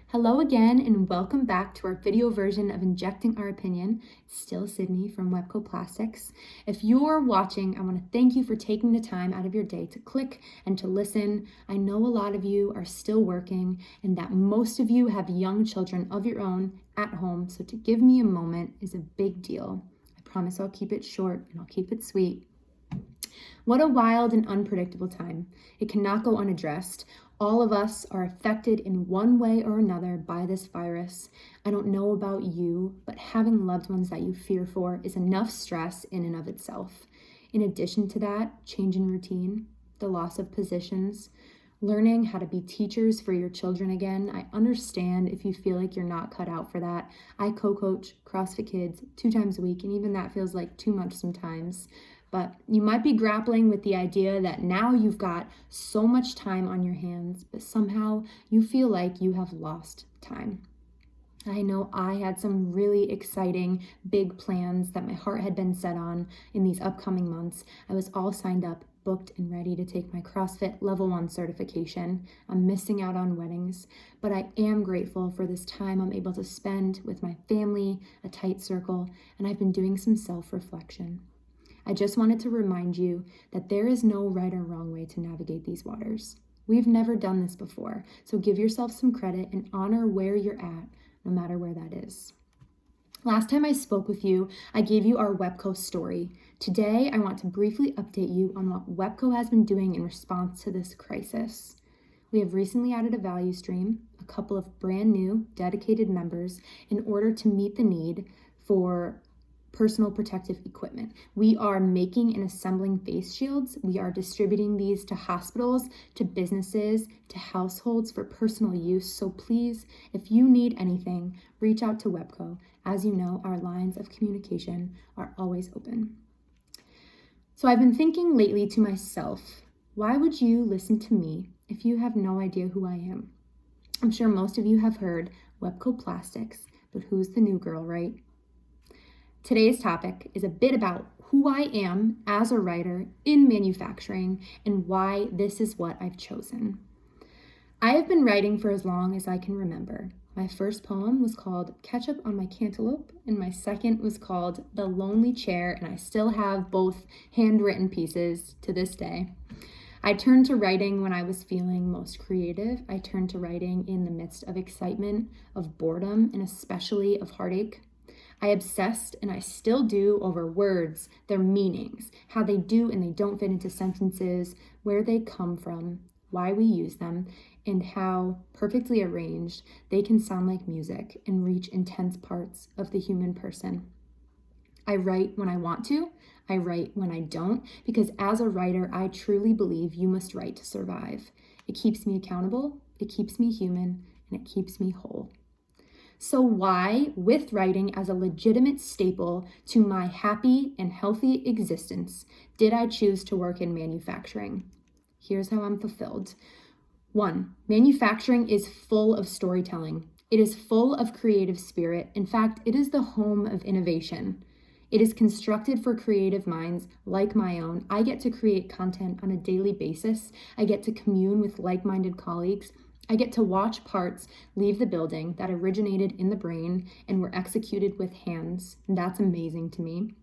Hello again and welcome back to our video version of Injecting Our Opinion. It's still Sydney from Webco Plastics. If you're watching, I want to thank you for taking the time out of your day to click and to listen. I know a lot of you are still working and that most of you have young children of your own at home, so to give me a moment is a big deal. I promise I'll keep it short and I'll keep it sweet. What a wild and unpredictable time. It cannot go unaddressed. All of us are affected in one way or another by this virus. I don't know about you, but having loved ones that you fear for is enough stress in and of itself. In addition to that, change in routine, the loss of positions, learning how to be teachers for your children again. I understand if you feel like you're not cut out for that. I co-coach CrossFit Kids 2 times a week, and even that feels like too much sometimes. But you might be grappling with the idea that now you've got so much time on your hands, but somehow you feel like you have lost time. I know I had some really exciting big plans that my heart had been set on in these upcoming months. I was all signed up, booked, and ready to take my CrossFit Level 1 certification. I'm missing out on weddings, but I am grateful for this time I'm able to spend with my family, a tight circle, and I've been doing some self-reflection. I just wanted to remind you that there is no right or wrong way to navigate these waters. We've never done this before, so give yourself some credit and honor where you're at, no matter where that is. Last time I spoke with you, I gave you our Webco story. Today, I want to briefly update you on what Webco has been doing in response to this crisis. We have recently added a value stream, a couple of brand new dedicated members in order to meet the need for personal protective equipment. We are making and assembling face shields. We are distributing these to hospitals, to businesses, to households for personal use. So please, if you need anything, reach out to Webco. As you know, our lines of communication are always open. So I've been thinking lately to myself, why would you listen to me if you have no idea who I am? I'm sure most of you have heard Webco Plastics, but who's the new girl, right? Today's topic is a bit about who I am as a writer in manufacturing and why this is what I've chosen. I have been writing for as long as I can remember. My first poem was called Ketchup on My Cantaloupe, and my second was called The Lonely Chair, and I still have both handwritten pieces to this day. I turned to writing when I was feeling most creative. I turned to writing in the midst of excitement, of boredom, and especially of heartache. I obsessed, and I still do, over words, their meanings, how they do and they don't fit into sentences, where they come from, why we use them, and how, perfectly arranged, they can sound like music and reach intense parts of the human person. I write when I want to, I write when I don't, because as a writer, I truly believe you must write to survive. It keeps me accountable, it keeps me human, and it keeps me whole. So why, with writing as a legitimate staple to my happy and healthy existence, did I choose to work in manufacturing? Here's how I'm fulfilled. 1, manufacturing is full of storytelling. It is full of creative spirit. In fact, it is the home of innovation. It is constructed for creative minds like my own. I get to create content on a daily basis. I get to commune with like-minded colleagues. I get to watch parts leave the building that originated in the brain and were executed with hands. And that's amazing to me.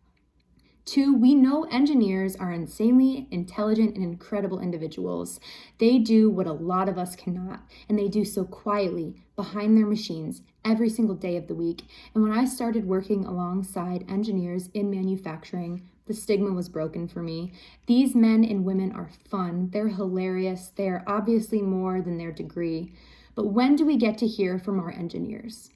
2, we know engineers are insanely intelligent and incredible individuals. They do what a lot of us cannot, and they do so quietly behind their machines every single day of the week. And when I started working alongside engineers in manufacturing, the stigma was broken for me. These men and women are fun. They're hilarious. They are obviously more than their degree. But when do we get to hear from our engineers?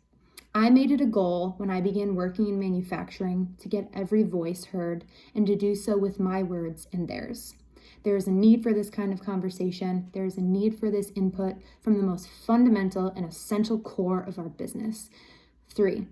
I made it a goal when I began working in manufacturing to get every voice heard and to do so with my words and theirs. There is a need for this kind of conversation. There is a need for this input from the most fundamental and essential core of our business. 3,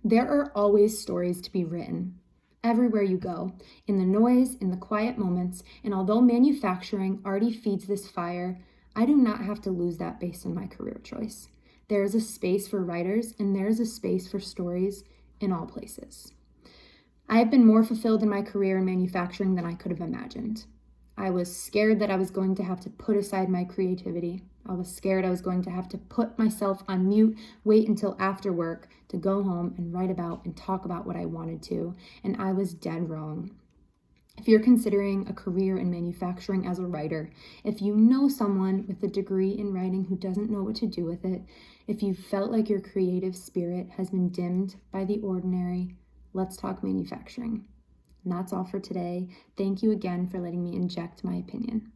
there are always stories to be written. Everywhere you go, in the noise, in the quiet moments, and although manufacturing already feeds this fire, I do not have to lose that based on my career choice. There is a space for writers, and there is a space for stories in all places. I have been more fulfilled in my career in manufacturing than I could have imagined. I was scared that I was going to have to put aside my creativity. I was scared I was going to have to put myself on mute, wait until after work to go home and write about and talk about what I wanted to. And I was dead wrong. If you're considering a career in manufacturing as a writer, if you know someone with a degree in writing who doesn't know what to do with it, if you felt like your creative spirit has been dimmed by the ordinary, let's talk manufacturing. And that's all for today. Thank you again for letting me inject my opinion.